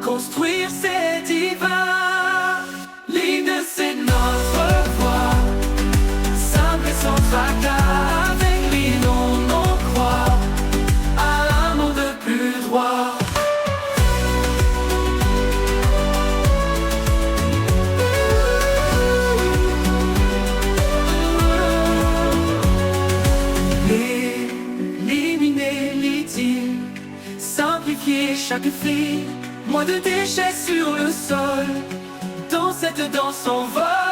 construire c'est divin. L'hymne c'est notre voix, Simple et sans tracas, avec l'hymne on croit à un monde plus droit. Éliminer l'utile, Simplifier chaque fil, moins de déchets sur le sol. dans cette danse on vole.